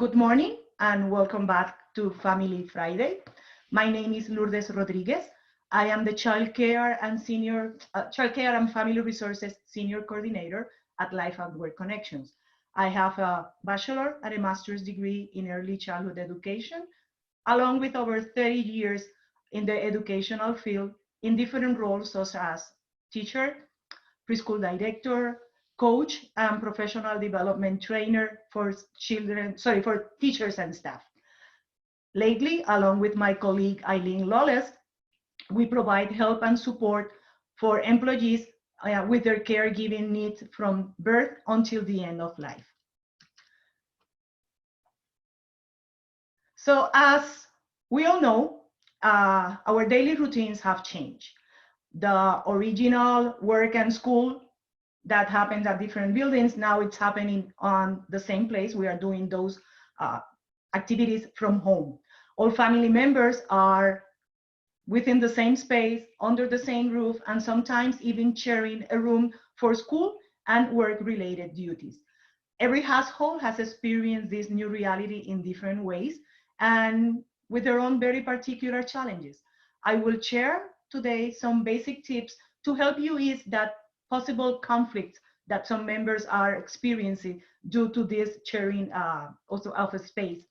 Good morning and welcome back to Family Friday. My name is Lourdes Rodríguez. I am the childcare and family resources senior coordinator at Life and Work Connections. I have a bachelor and a master's degree in early childhood education, along with over 30 years in the educational field in different roles such as teacher, preschool director, coach, and professional development trainer for for teachers and staff. Lately, along with my colleague Eileen Lawless, we provide help and support for employees with their caregiving needs from birth until the end of life. So as we all know, our daily routines have changed. The original work and school that happens at different buildings, now it's happening on the same place. We are doing those activities from home. All family members are within the same space, under the same roof, and sometimes even sharing a room for school and work-related duties. Every household has experienced this new reality in different ways and with their own very particular challenges. I will share today some basic tips to help you ease that possible conflicts that some members are experiencing due to this sharing also of a space.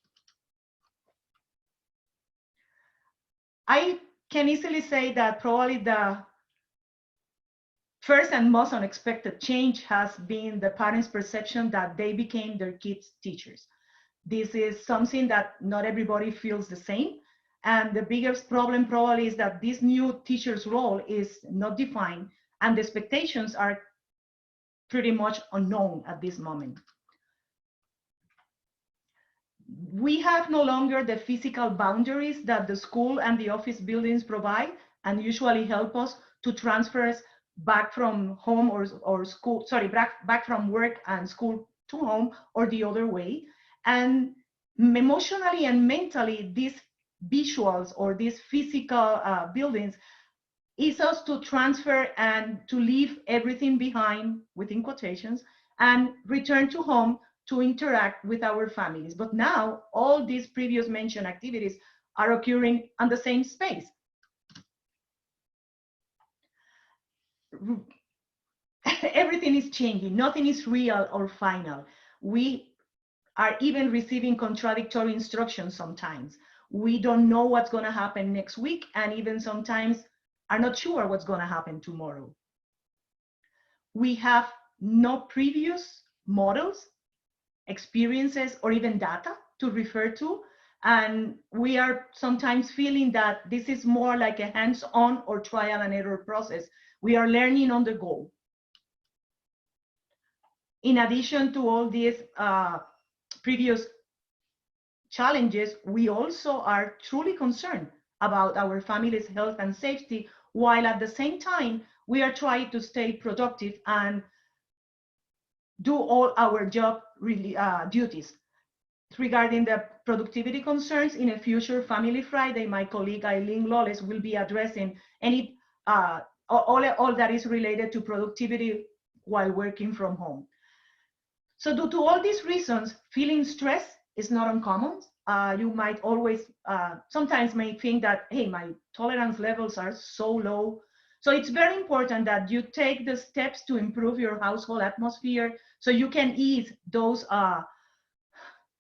I can easily say that probably the first and most unexpected change has been the parents' perception that they became their kids' teachers. This is something that not everybody feels the same. And the biggest problem probably is that this new teacher's role is not defined and the expectations are pretty much unknown at this moment. We have no longer the physical boundaries that the school and the office buildings provide and usually help us to transfer us back from home or school, sorry, back from work and school to home or the other way. And emotionally and mentally, these visuals or these physical buildings is us to transfer and to leave everything behind, within quotations, and return to home to interact with our families. But now all these previous mentioned activities are occurring on the same space. Everything is changing. Nothing is real or final. We are even receiving contradictory instructions sometimes. We don't know what's going to happen next week, and even sometimes are not sure what's going to happen tomorrow. We have no previous models, experiences, or even data to refer to. And we are sometimes feeling that this is more like a hands-on or trial and error process. We are learning on the go. In addition to all these previous challenges, we also are truly concerned about our family's health and safety, while at the same time, we are trying to stay productive and do all our job duties. Regarding the productivity concerns, in a future Family Friday, my colleague Eileen Lawless will be addressing any all that is related to productivity while working from home. So due to all these reasons, feeling stress is not uncommon. You might always, sometimes may think that, hey, my tolerance levels are so low. So it's very important that you take the steps to improve your household atmosphere so you can ease those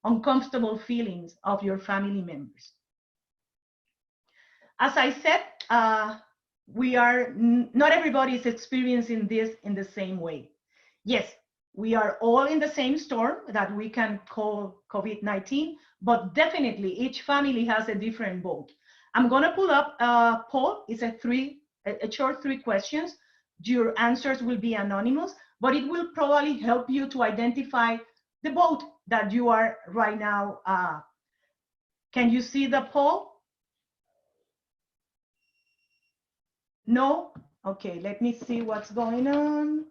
uncomfortable feelings of your family members. As I said, not everybody is experiencing this in the same way. Yes, we are all in the same storm that we can call COVID-19, but definitely each family has a different boat. I'm going to pull up a poll. It's a short 3 questions. Your answers will be anonymous, but it will probably help you to identify the boat that you are right now. Can you see the poll? No? Okay, let me see what's going on.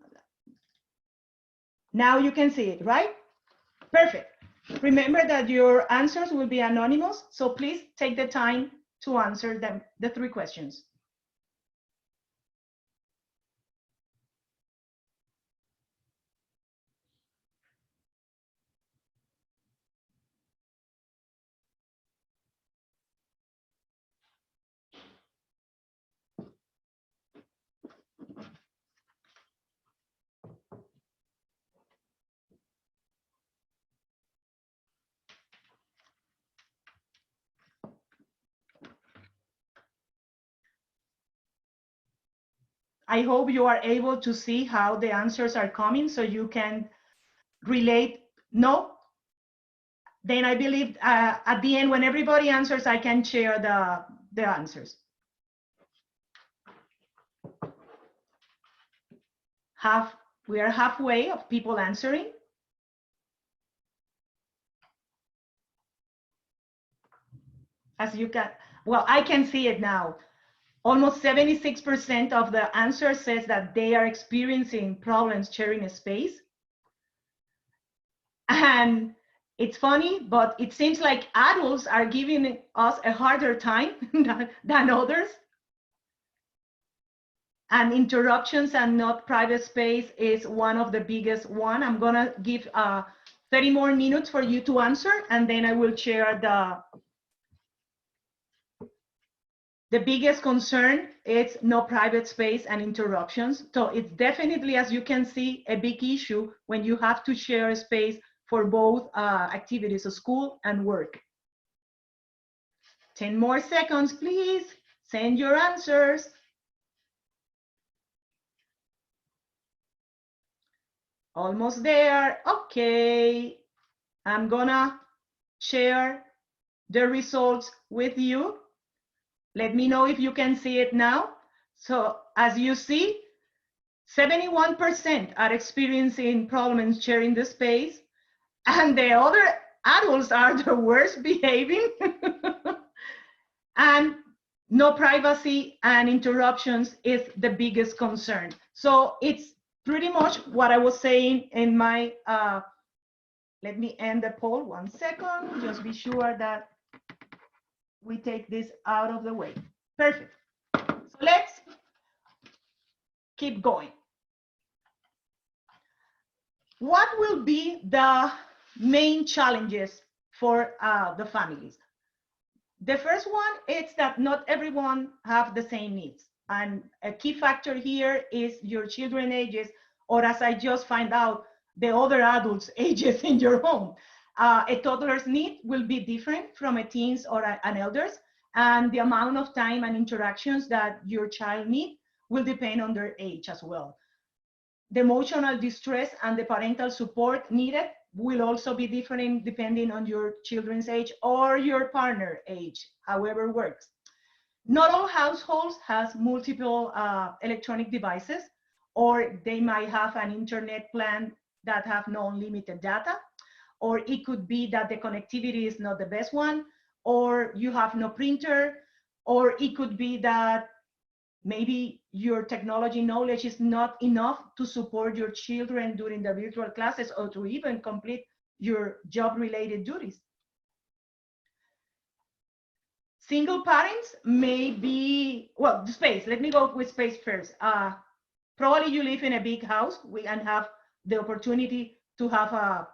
Now you can see it, right? Perfect. Remember that your answers will be anonymous, so please take the time to answer them, the 3 questions. I hope you are able to see how the answers are coming so you can relate. No? Then I believe at the end, when everybody answers, I can share the answers. We are halfway of people answering. As you can, well, I can see it now. Almost 76% of the answer says that they are experiencing problems sharing a space. And it's funny, but it seems like adults are giving us a harder time than others. And interruptions and not private space is one of the biggest one. I'm gonna give 30 more minutes for you to answer, and then I will share the biggest concern is no private space and interruptions. So it's definitely, as you can see, a big issue when you have to share a space for both activities, so school and work. 10 more seconds, please. Send your answers. Almost there. Okay. I'm gonna share the results with you. Let me know if you can see it now. So as you see, 71% are experiencing problems sharing the space, and the other adults are the worst behaving. And no privacy and interruptions is the biggest concern. So it's pretty much what I was saying in my, let me end the poll 1 second, just be sure that we take this out of the way. Perfect. So let's keep going. What will be the main challenges for the families? The first one is that not everyone have the same needs. And a key factor here is your children ages, or as I just find out, the other adults ages in your home. A toddler's need will be different from a teen's or an elder's, and the amount of time and interactions that your child needs will depend on their age as well. The emotional distress and the parental support needed will also be different depending on your children's age or your partner age, however works. Not all households has multiple electronic devices, or they might have an internet plan that have no unlimited data, or it could be that the connectivity is not the best one, or you have no printer, or it could be that maybe your technology knowledge is not enough to support your children during the virtual classes or to even complete your job-related duties. Single parents may be, well, space. Let me go with space first. Probably you live in a big house and have the opportunity to have a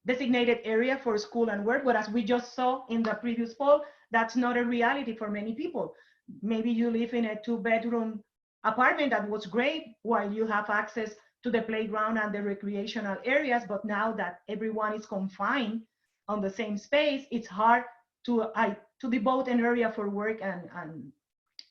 designated area for school and work, but as we just saw in the previous poll, that's not a reality for many people. Maybe you live in a 2-bedroom apartment that was great while you have access to the playground and the recreational areas, but now that everyone is confined on the same space, it's hard to devote an area for work and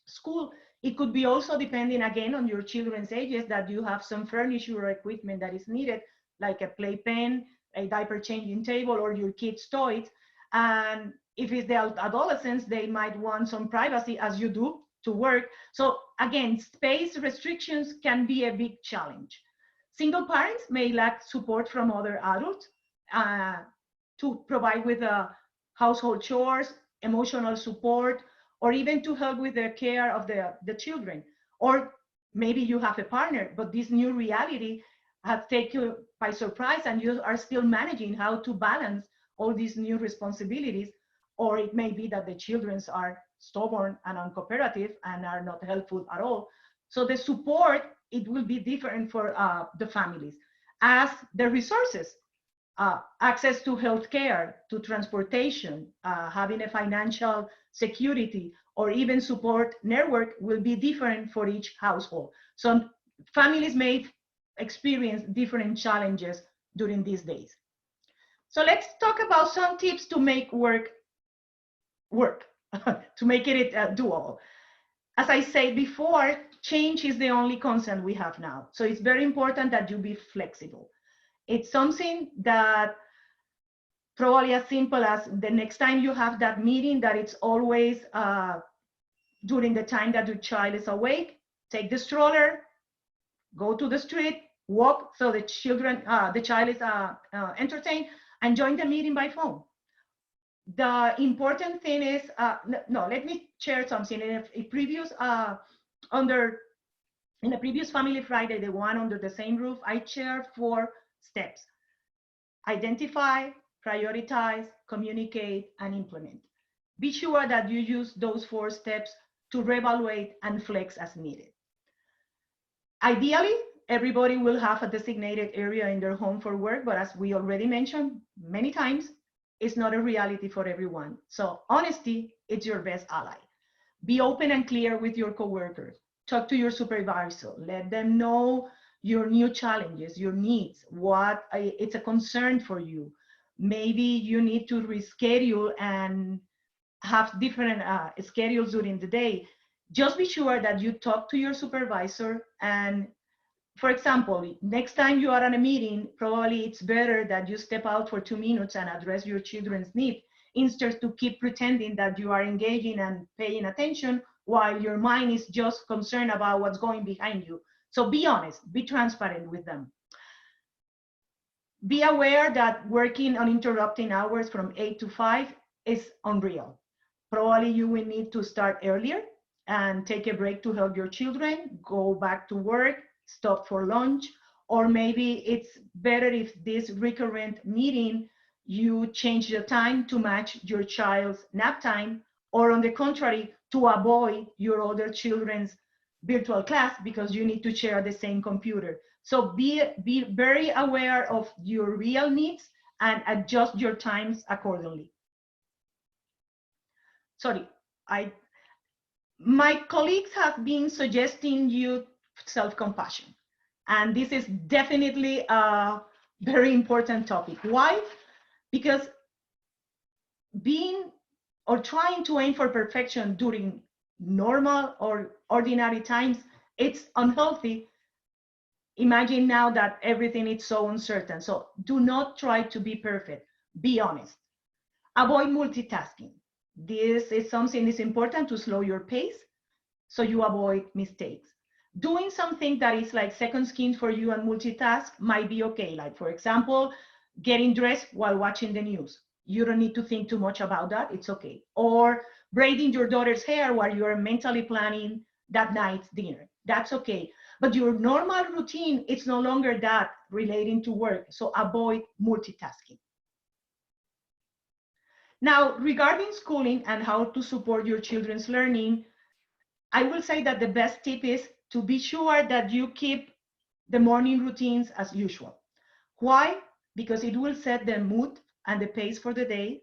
school. It could be also depending again on your children's ages that you have some furniture or equipment that is needed, like a playpen, a diaper changing table, or your kids' toys. And if it's the adolescents, they might want some privacy as you do to work. So again, space restrictions can be a big challenge. Single parents may lack support from other adults to provide with household chores, emotional support, or even to help with the care of the children. Or maybe you have a partner, but this new reality has taken you by surprise and you are still managing how to balance all these new responsibilities. Or it may be that the children are stubborn and uncooperative and are not helpful at all. So the support, it will be different for the families. As the resources, access to healthcare, to transportation, having a financial security, or even support network will be different for each household. So families may experience different challenges during these days. So let's talk about some tips to make work, to make it doable. As I said before, change is the only constant we have now. So it's very important that you be flexible. It's something that probably as simple as the next time you have that meeting, that it's always during the time that your child is awake, take the stroller, go to the street, walk so the child is entertained, and join the meeting by phone. The important thing is, no, let me share something. In a previous, in the previous Family Friday, the one under the same roof, I shared 4 steps: identify, prioritize, communicate, and implement. Be sure that you use those 4 steps to reevaluate and flex as needed. Ideally, everybody will have a designated area in their home for work, but as we already mentioned many times, it's not a reality for everyone. So honesty, it's your best ally. Be open and clear with your coworkers. Talk to your supervisor. Let them know your new challenges, your needs, what it's a concern for you. Maybe you need to reschedule and have different schedules during the day. Just be sure that you talk to your supervisor. And for example, next time you are at a meeting, probably it's better that you step out for 2 minutes and address your children's needs, instead to keep pretending that you are engaging and paying attention while your mind is just concerned about what's going behind you. So be honest, be transparent with them. Be aware that working uninterrupted hours from 8 to 5 is unreal. Probably you will need to start earlier and take a break to help your children, go back to work, stop for lunch, or maybe it's better if this recurrent meeting, you change the time to match your child's nap time, or on the contrary, to avoid your other children's virtual class because you need to share the same computer. So be very aware of your real needs and adjust your times accordingly. Sorry, my colleagues have been suggesting you self-compassion, and this is definitely a very important topic. Why? Because being or trying to aim for perfection during normal or ordinary times, it's unhealthy. Imagine now that everything is so uncertain. So do not try to be perfect. Be honest. Avoid multitasking. This is something that's important to slow your pace so you avoid mistakes. Doing something that is like second skin for you and multitask might be okay. Like, for example, getting dressed while watching the news. You don't need to think too much about that. It's okay. Or braiding your daughter's hair while you're mentally planning that night's dinner. That's okay. But your normal routine, it's no longer that relating to work. So avoid multitasking. Now, regarding schooling and how to support your children's learning, I will say that the best tip is to be sure that you keep the morning routines as usual. Why? Because it will set the mood and the pace for the day.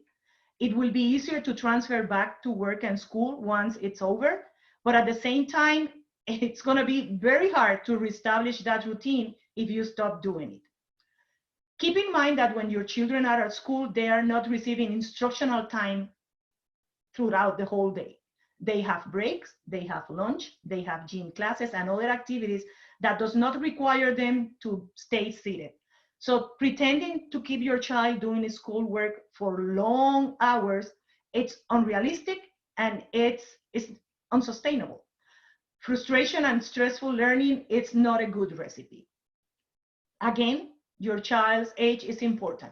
It will be easier to transfer back to work and school once it's over, but at the same time, it's going to be very hard to reestablish that routine if you stop doing it. Keep in mind that when your children are at school, they are not receiving instructional time throughout the whole day. They have breaks, they have lunch, they have gym classes and other activities that does not require them to stay seated. So pretending to keep your child doing schoolwork for long hours, it's unrealistic and it's unsustainable. Frustration and stressful learning, it's not a good recipe. Again, your child's age is important.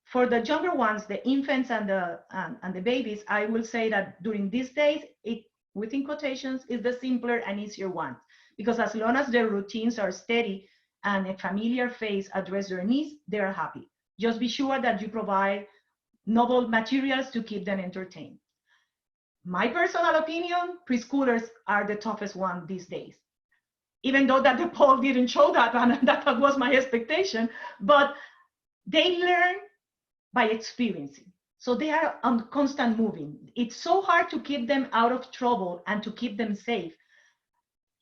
For the younger ones, the infants and the babies, I will say that during these days, it, within quotations, is the simpler and easier one. Because as long as their routines are steady and a familiar face address their needs, they're happy. Just be sure that you provide novel materials to keep them entertained. My personal opinion, preschoolers are the toughest one these days. Even though that the poll didn't show that, and that was my expectation, but they learn by experiencing. So they are on constant moving. It's so hard to keep them out of trouble and to keep them safe.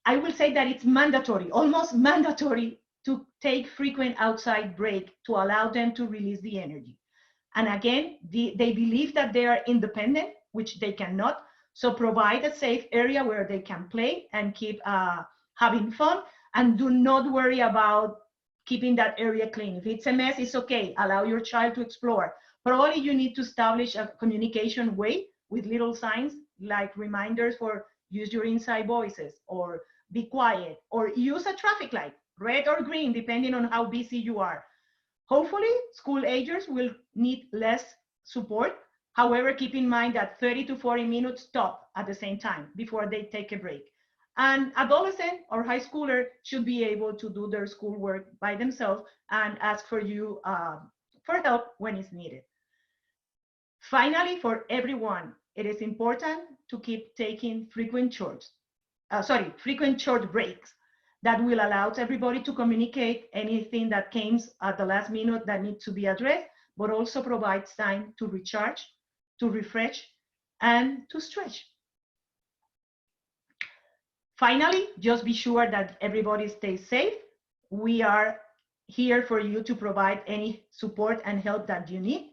I will say that it's mandatory, almost mandatory, to take frequent outside break to allow them to release the energy. And again, they believe that they are independent, which they cannot. So provide a safe area where they can play and keep having fun, and do not worry about keeping that area clean. If it's a mess, it's okay. Allow your child to explore. Probably you need to establish a communication way with little signs like reminders for use your inside voices, or be quiet, or use a traffic light, red or green, depending on how busy you are. Hopefully, school agers will need less support. However, keep in mind that 30 to 40 minutes stop at the same time before they take a break. An adolescent or high schooler should be able to do their schoolwork by themselves and ask for you for help when it's needed. Finally, for everyone, it is important to keep taking frequent short breaks that will allow everybody to communicate anything that came at the last minute that needs to be addressed, but also provides time to recharge, to refresh, and to stretch. Finally, just be sure that everybody stays safe. We are here for you to provide any support and help that you need.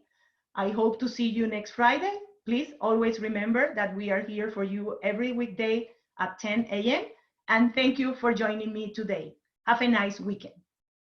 I hope to see you next Friday. Please always remember that we are here for you every weekday at 10 a.m. And thank you for joining me today. Have a nice weekend.